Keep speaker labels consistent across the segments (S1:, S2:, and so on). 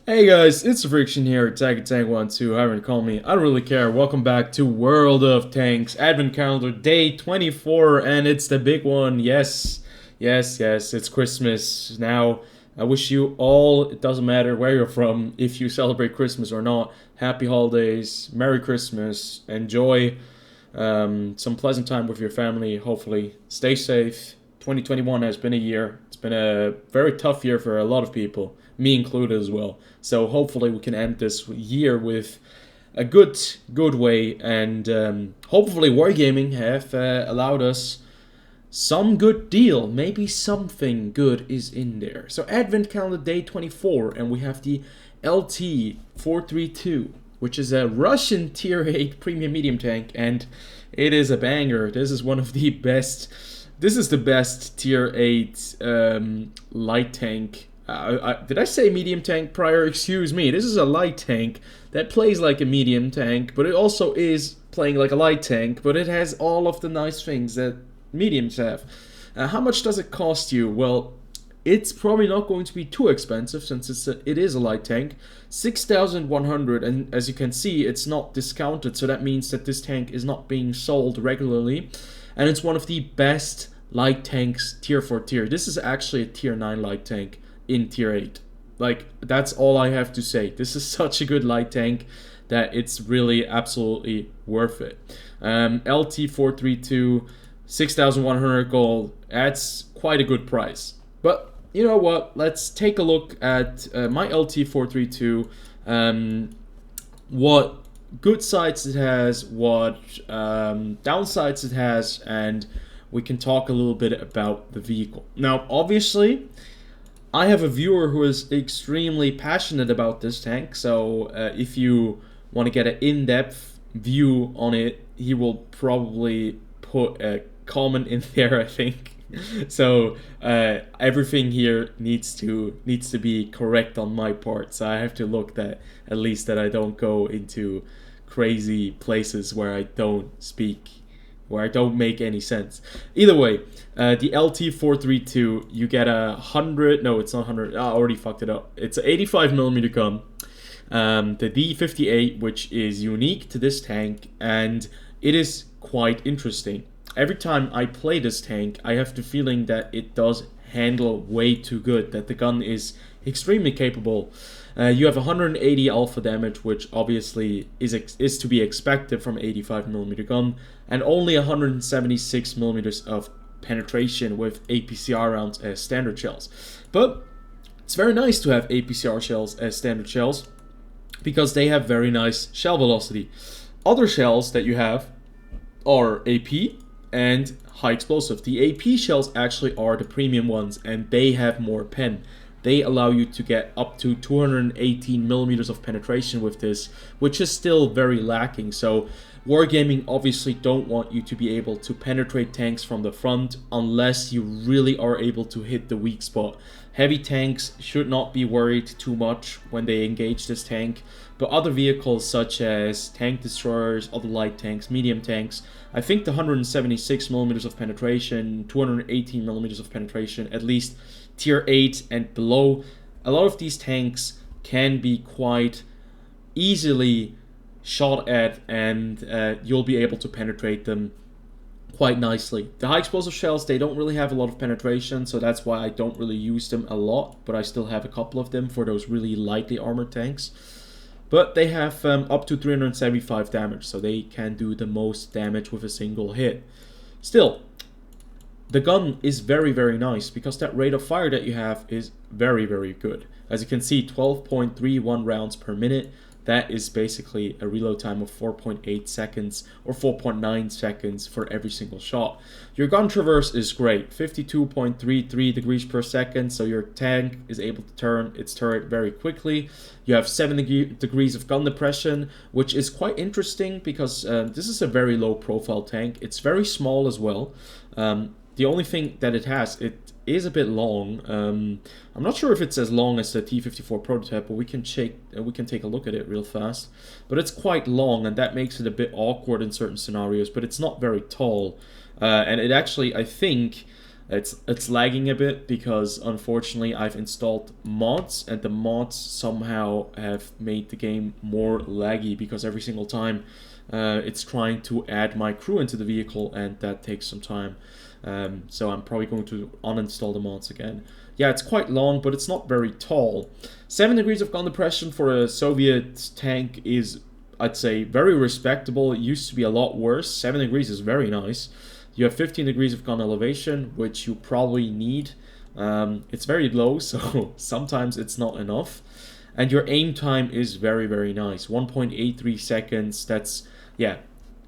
S1: Hey guys, it's TheFrXion here, Tank12, however you call me, I don't really care. Welcome back to World of Tanks, Advent Calendar, day 24, and it's the big one. Yes, it's Christmas. Now, I wish you all, it doesn't matter where you're from, if you celebrate Christmas or not, happy holidays, Merry Christmas, enjoy some pleasant time with your family, hopefully. Stay safe. 2021 has been a year. It's been a very tough year for a lot of people, me included as well. So hopefully we can end this year with a good way, and hopefully Wargaming have allowed us some good deal. Maybe something good is in there. So Advent Calendar Day 24, and we have the LT-432, which is a Russian Tier 8 premium medium tank, and it is a banger. This is one of the best. This is the best Tier 8 light tank. Did I say medium tank prior? Excuse me. This is a light tank that plays like a medium tank, but it also is playing like a light tank, but it has all of the nice things that mediums have. How much does it cost you? Well, it's probably not going to be too expensive since it is a light tank. 6,100, and as you can see, it's not discounted, so that means that this tank is not being sold regularly, and it's one of the best light tanks tier for tier. This is actually a tier 9 light tank in tier 8. Like, that's all I have to say. This is such a good light tank that it's really absolutely worth it. LT-432, 6,100 gold, that's quite a good price. But you know what, let's take a look at my LT-432, what good sides it has, what downsides it has, and we can talk a little bit about the vehicle. Now, obviously, I have a viewer who is extremely passionate about this tank, so if you want to get an in-depth view on it, he will probably put a comment in there, I think. So everything here needs to be correct on my part, so I have to look that at least that I don't go into crazy places where I don't speak, where I don't make any sense. Either way, the LT-432, you get 100, no, it's not 100, I already fucked it up. It's an 85mm gun, the D58, which is unique to this tank, and it is quite interesting. Every time I play this tank, I have the feeling that it does handle way too good, that the gun is extremely capable. You have 180 alpha damage, which obviously is to be expected from 85mm gun, and only 176mm of penetration with APCR rounds as standard shells. But it's very nice to have APCR shells as standard shells, because they have very nice shell velocity. Other shells that you have are AP and high explosive. The AP shells actually are the premium ones, and they have more pen. They allow you to get up to 218mm of penetration with this, which is still very lacking. So Wargaming obviously don't want you to be able to penetrate tanks from the front unless you really are able to hit the weak spot. Heavy tanks should not be worried too much when they engage this tank, but other vehicles such as tank destroyers, other light tanks, medium tanks, I think the 176mm of penetration, 218mm of penetration, at least tier 8 and below, a lot of these tanks can be quite easily shot at, and you'll be able to penetrate them quite nicely. The high explosive shells, they don't really have a lot of penetration, so that's why I don't really use them a lot, but I still have a couple of them for those really lightly armored tanks. But they have up to 375 damage, so they can do the most damage with a single hit. Still, the gun is very nice, because that rate of fire that you have is very good. As you can see, 12.31 rounds per minute. That is basically a reload time of 4.8 seconds or 4.9 seconds for every single shot. Your gun traverse is great, 52.33 degrees per second, so your tank is able to turn its turret very quickly. You have 7 degrees of gun depression, which is quite interesting because this is a very low profile tank. It's very small as well. The only thing that it has, it is a bit long. I'm not sure if it's as long as the T-54 prototype, but we can take a look at it real fast. But it's quite long, and that makes it a bit awkward in certain scenarios, but it's not very tall. And it actually, I think, It's lagging a bit because unfortunately I've installed mods, and the mods somehow have made the game more laggy because every single time it's trying to add my crew into the vehicle, and that takes some time. So I'm probably going to uninstall the mods again. Yeah, it's quite long, but it's not very tall. 7 degrees of gun depression for a Soviet tank is, I'd say, very respectable. It used to be a lot worse. 7 degrees is very nice. You have 15 degrees of gun elevation, which you probably need. It's very low, so sometimes it's not enough. And your aim time is very, very nice. 1.83 seconds. That's, yeah,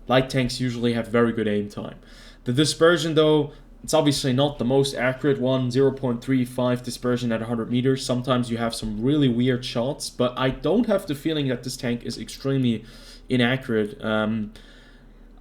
S1: light tanks usually have very good aim time. The dispersion, though, it's obviously not the most accurate one. 0.35 dispersion at 100 meters. Sometimes you have some really weird shots, but I don't have the feeling that this tank is extremely inaccurate.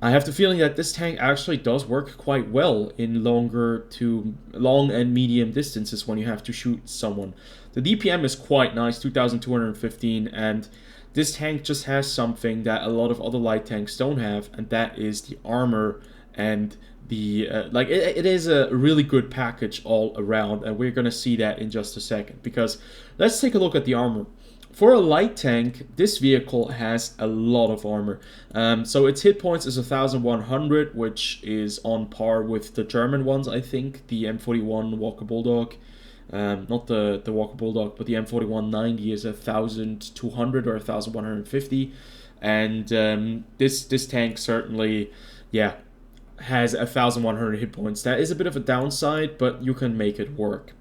S1: I have the feeling that this tank actually does work quite well in long and medium distances when you have to shoot someone. The DPM is quite nice, 2215, and this tank just has something that a lot of other light tanks don't have, and that is the armor and the it is a really good package all around, and we're gonna see that in just a second. Because let's take a look at the armor. For a light tank, this vehicle has a lot of armor. So its hit points is 1100, which is on par with the German ones, I think. The M41 Walker Bulldog, not the Walker Bulldog, but the M4190 is 1200 or 1150. And this tank certainly, yeah, has 1100 hit points. That is a bit of a downside, but you can make it work.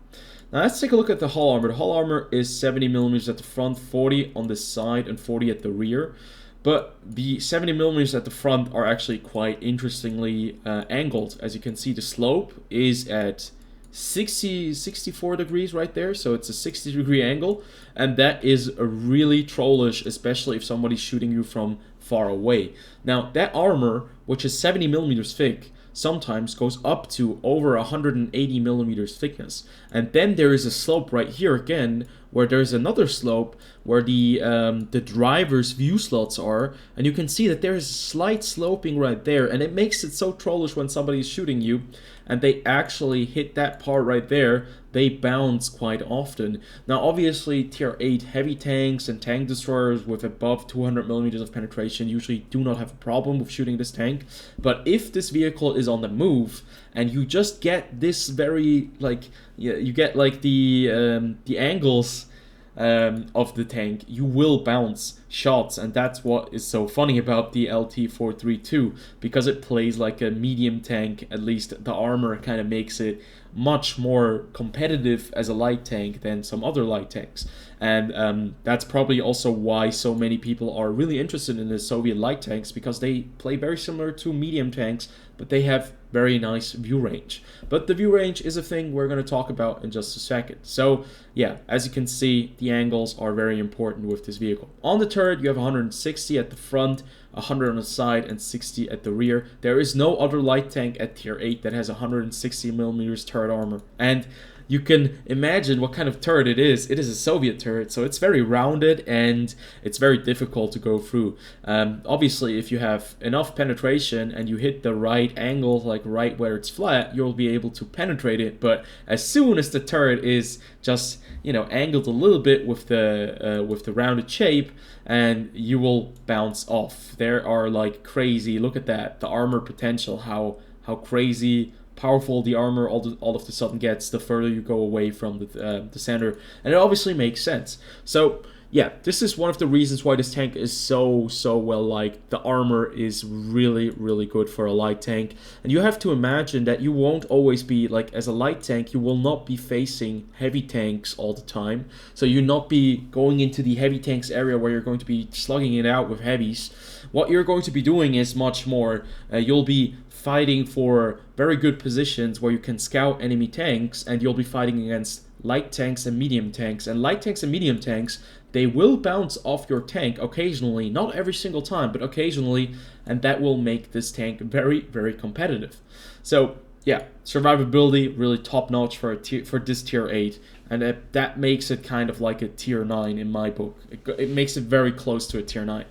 S1: Now let's take a look at the hull armor. The hull armor is 70 millimeters at the front, 40 on the side, and 40 at the rear. But the 70 millimeters at the front are actually quite interestingly angled. As you can see, the slope is at 64 degrees right there, so it's a 60-degree angle, and that is really trollish, especially if somebody's shooting you from far away. Now that armor, which is 70 millimeters thick, sometimes goes up to over 180 millimeters thickness. And then there is a slope right here again, where there's another slope where the driver's view slots are, and you can see that there is a slight sloping right there, and it makes it so trollish when somebody's shooting you and they actually hit that part right there. They bounce quite often. Now obviously tier 8 heavy tanks and tank destroyers with above 200 millimeters of penetration usually do not have a problem with shooting this tank, but if this vehicle is on the move and you just get this very, like, you get like the angles of the tank, you will bounce shots, and that's what is so funny about the LT-432, because it plays like a medium tank. At least the armor kind of makes it much more competitive as a light tank than some other light tanks, and that's probably also why so many people are really interested in the Soviet light tanks, because they play very similar to medium tanks, but they have very nice view range. But the view range is a thing we're going to talk about in just a second. So yeah, as you can see, the angles are very important with this vehicle. On the turret, you have 160 at the front, 100 on the side, and 60 at the rear. There is no other light tank at tier 8 that has 160 millimeters turret armor. And you can imagine what kind of turret it is. It is a Soviet turret, so it's very rounded and it's very difficult to go through. Obviously, if you have enough penetration and you hit the right angle, like right where it's flat, you'll be able to penetrate it. But as soon as the turret is just, you know, angled a little bit with the rounded shape, and you will bounce off. There are like crazy. Look at that, the armor potential. How crazy powerful the armor all of the sudden gets the further you go away from the center, and it obviously makes sense. So yeah, this is one of the reasons why this tank is so well liked. The armor is really good for a light tank, and you have to imagine that you won't always be, like, as a light tank, you will not be facing heavy tanks all the time. So you'll not be going into the heavy tanks area where you're going to be slugging it out with heavies. What you're going to be doing is much more, you'll be fighting for very good positions where you can scout enemy tanks, and you'll be fighting against light tanks and medium tanks. And light tanks and medium tanks, they will bounce off your tank occasionally, not every single time, but occasionally, and that will make this tank very competitive. So yeah, survivability really top notch for this tier 8, and that makes it kind of like a tier 9 in my book. It makes it very close to a tier 9.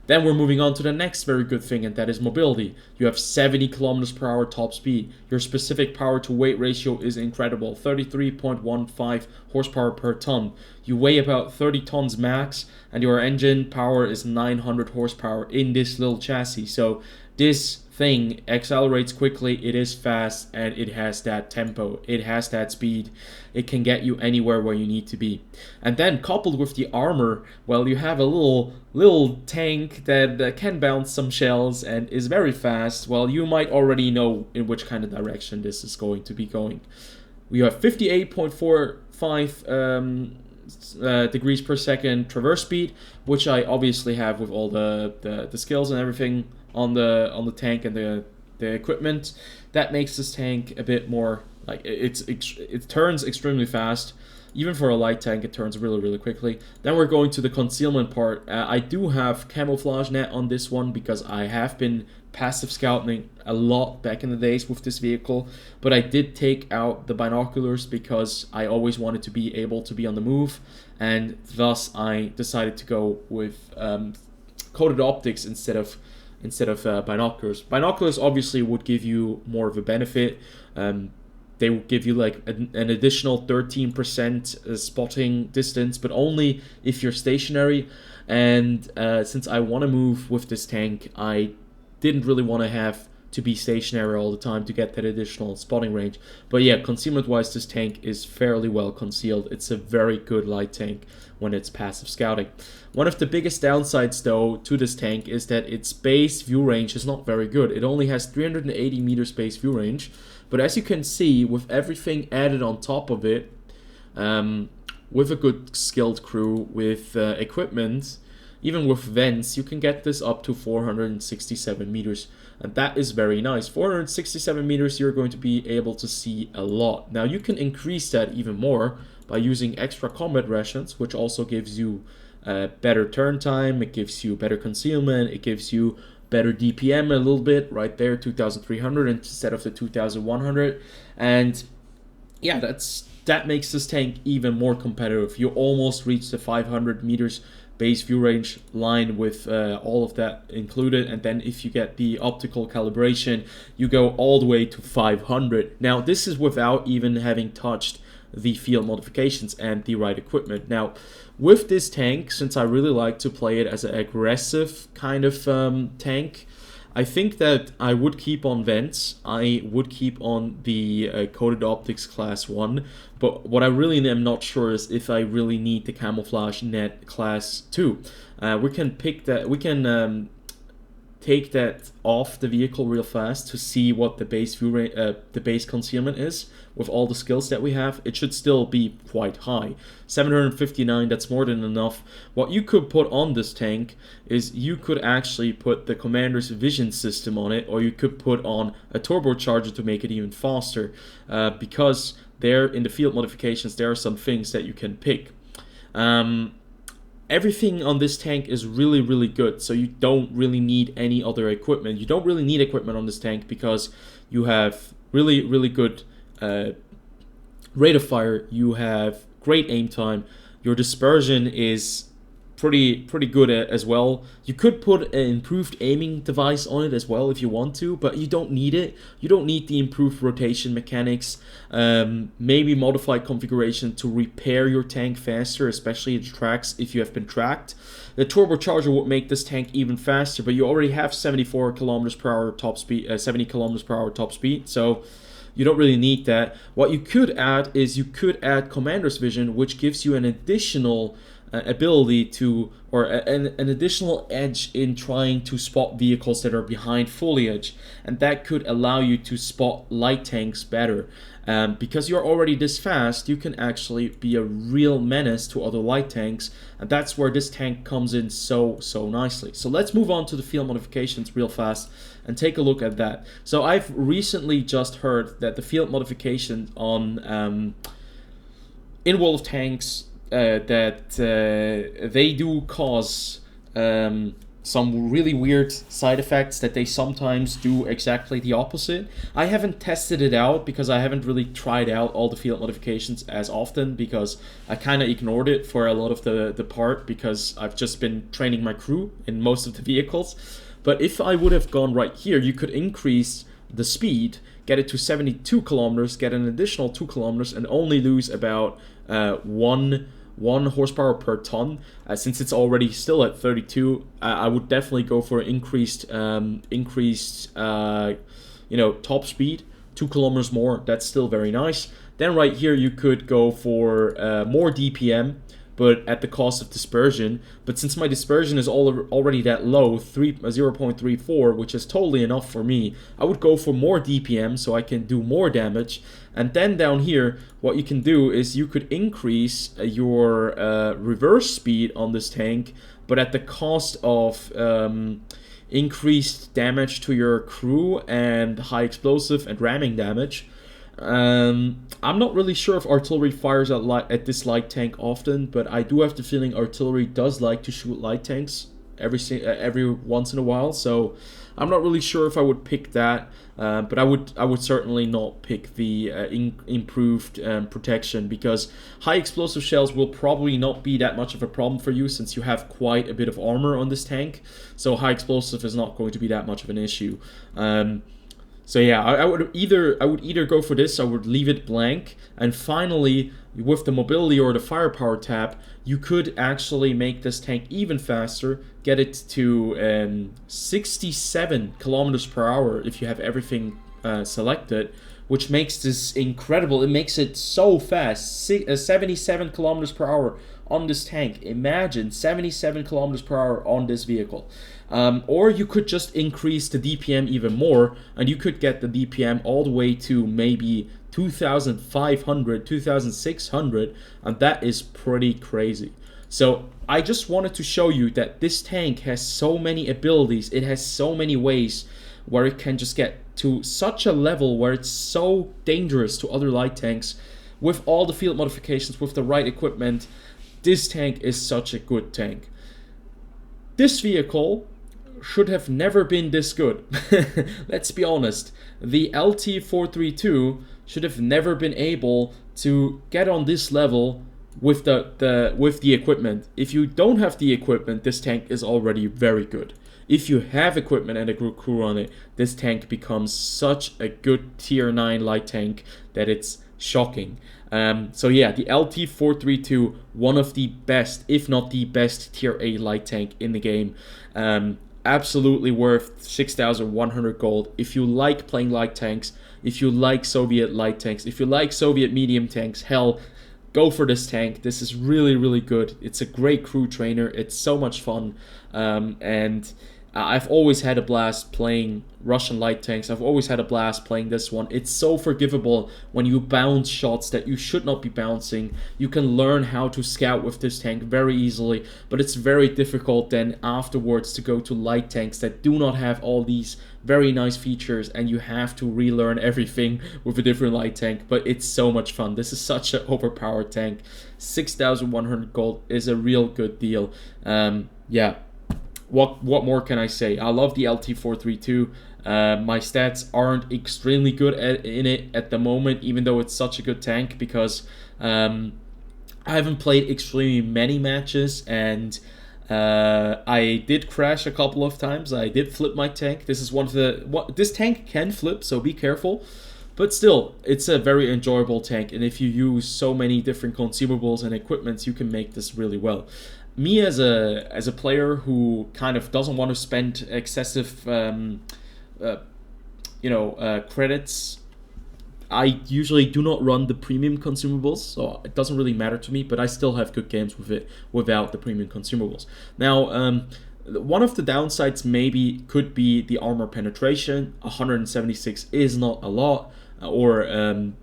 S1: Then we're moving on to the next very good thing, and that is mobility. You have 70 kilometers per hour top speed. Your specific power to weight ratio is incredible, 33.15 horsepower per ton. You weigh about 30 tons max, and your engine power is 900 horsepower in this little chassis. So this thing accelerates quickly, it is fast, and it has that tempo, it has that speed. It can get you anywhere where you need to be. And then coupled with the armor, well, you have a little tank that can bounce some shells and is very fast. Well, you might already know in which kind of direction this is going to be going. We have 58.45 degrees per second traverse speed, which I obviously have with all the skills and everything on the tank and the equipment. That makes this tank a bit more like it turns extremely fast. Even for a light tank, it turns really quickly. Then we're going to the concealment part. I do have camouflage net on this one because I have been passive scouting a lot back in the days with this vehicle, but I did take out the binoculars because I always wanted to be able to be on the move, and thus I decided to go with coated optics instead of binoculars. Binoculars obviously would give you more of a benefit. They will give you like an additional 13% spotting distance, but only if you're stationary. And since I want to move with this tank, I didn't really want to have to be stationary all the time to get that additional spotting range. But yeah, concealment wise, this tank is fairly well concealed. It's a very good light tank when it's passive scouting. One of the biggest downsides though to this tank is that its base view range is not very good. It only has 380 meters base view range, but as you can see, with everything added on top of it, with a good skilled crew, with equipment, even with vents, you can get this up to 467 meters, and that is very nice. 467 meters, you're going to be able to see a lot. Now you can increase that even more by using extra combat rations, which also gives you better turn time, it gives you better concealment, it gives you better DPM a little bit, right there, 2300 instead of the 2100, and yeah, that makes this tank even more competitive. You almost reach the 500 meters base view range line with all of that included, and then if you get the optical calibration, you go all the way to 500. Now this is without even having touched the field modifications and the right equipment. Now with this tank, since I really like to play it as an aggressive kind of tank, I think that I would keep on vents. I would keep on the coated optics class 1, but what I really am not sure is if I really need the camouflage net class 2. We can pick that. We can take that off the vehicle real fast to see what the base view the base concealment is with all the skills that we have. It should still be quite high, 759. That's more than enough. What you could put on this tank is you could actually put the commander's vision system on it, or you could put on a turbocharger to make it even faster, because there in the field modifications there are some things that you can pick. Everything on this tank is really good, so you don't really need any other equipment. You don't really need equipment on this tank because you have really good rate of fire, you have great aim time, your dispersion is pretty good as well. You could put an improved aiming device on it as well if you want to, but you don't need it. You don't need the improved rotation mechanics. Maybe modified configuration to repair your tank faster, especially the tracks if you have been tracked. The turbocharger would make this tank even faster, but you already have 74 kilometers per hour top speed, 70 kilometers per hour top speed, so you don't really need that. What you could add is you could add commander's vision, which gives you an additional ability to, or an additional edge in trying to spot vehicles that are behind foliage, and that could allow you to spot light tanks better. Because you're already this fast, you can actually be a real menace to other light tanks, and that's where this tank comes in so nicely. So let's move on to the field modifications real fast and take a look at that. So I've recently just heard that the field modification on in World of Tanks, that they do cause some really weird side effects that they sometimes do exactly the opposite. I haven't tested it out because I haven't really tried out all the field modifications as often, because I kind of ignored it for a lot of the part because I've just been training my crew in most of the vehicles. But if I would have gone right here, you could increase the speed, get it to 72 kilometers, get an additional 2 kilometers, and only lose about 1 horsepower per ton. Since it's already still at 32, I would definitely go for increased top speed, 2 kilometers more. That's still very nice. Then right here you could go for more DPM, but at the cost of dispersion. But since my dispersion is already that low, 0.34, which is totally enough for me, I would go for more DPM so I can do more damage. And then down here, what you can do is you could increase your reverse speed on this tank, but at the cost of increased damage to your crew and high explosive and ramming damage. I'm not really sure if artillery fires at this light tank often, but I do have the feeling artillery does like to shoot light tanks every once in a while. So I'm not really sure if I would pick that, but I would certainly not pick the improved protection, because high explosive shells will probably not be that much of a problem for you since you have quite a bit of armor on this tank. So high explosive is not going to be that much of an issue. So yeah, I would either go for this, I would leave it blank, and finally, with the mobility or the firepower tab, you could actually make this tank even faster, get it to 67 kilometers per hour if you have everything selected, which makes this incredible. It makes it so fast, 77 kilometers per hour on this tank. Imagine 77 kilometers per hour on this vehicle. Or you could just increase the DPM even more, and you could get the DPM all the way to maybe 2,500, 2,600, and that is pretty crazy. So I just wanted to show you that this tank has so many abilities, it has so many ways where it can just get to such a level where it's so dangerous to other light tanks. With all the field modifications, with the right equipment, this tank is such a good tank. This vehicle should have never been this good. Let's be honest. The LT-432 should have never been able to get on this level with the equipment. If you don't have the equipment, this tank is already very good. If you have equipment and a good crew on it, this tank becomes such a good tier 9 light tank that it's shocking. So yeah, the LT-432, one of the best, if not the best tier 8 light tank in the game. Absolutely worth 6,100 gold. If you like playing light tanks, if you like Soviet light tanks, if you like Soviet medium tanks, hell, go for this tank. This is really, really good. It's a great crew trainer. It's so much fun. And I've always had a blast playing Russian light tanks. I've always had a blast playing this one. It's so forgivable when you bounce shots that you should not be bouncing. You can learn how to scout with this tank very easily, but it's very difficult then afterwards to go to light tanks that do not have all these very nice features, and you have to relearn everything with a different light tank. But it's so much fun. This is such an overpowered tank. 6,100 gold is a real good deal. Yeah. What more can I say? I love the LT-432. My stats aren't extremely good in it at the moment, even though it's such a good tank, because I haven't played extremely many matches, and I did crash a couple of times. I did flip my tank. This is this tank can flip, so be careful. But still, it's a very enjoyable tank, and if you use so many different consumables and equipments, you can make this really well. Me as a player who kind of doesn't want to spend excessive credits, I usually do not run the premium consumables, so it doesn't really matter to me, but I still have good games with it without the premium consumables. Now, one of the downsides maybe could be the armor penetration. 176 is not a lot, or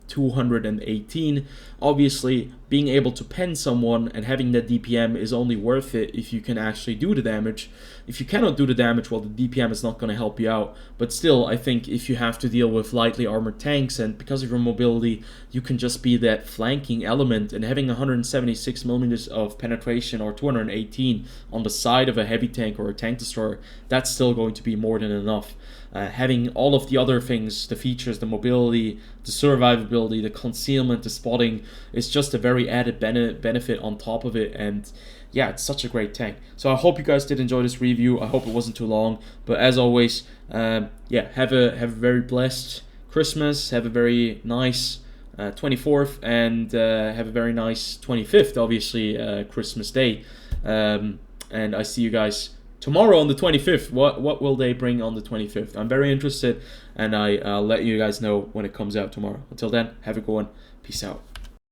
S1: 218. Obviously, being able to pen someone and having that DPM is only worth it if you can actually do the damage. If you cannot do the damage, well, the DPM is not going to help you out. But still, I think if you have to deal with lightly armored tanks, and because of your mobility, you can just be that flanking element, and having 176 millimeters of penetration or 218 on the side of a heavy tank or a tank destroyer, that's still going to be more than enough. Having all of the other things, the features, the mobility, the survivability, the concealment, the spotting, is just a very added benefit on top of it. And yeah, it's such a great tank. So I hope you guys did enjoy this review. I hope it wasn't too long. But as always, yeah, have a very blessed Christmas. Have a very nice 24th, and have a very nice 25th, obviously, Christmas Day. And I see you guys tomorrow on the 25th. What will they bring on the 25th? I'm very interested, and I'll let you guys know when it comes out tomorrow. Until then, have a good one. Peace out.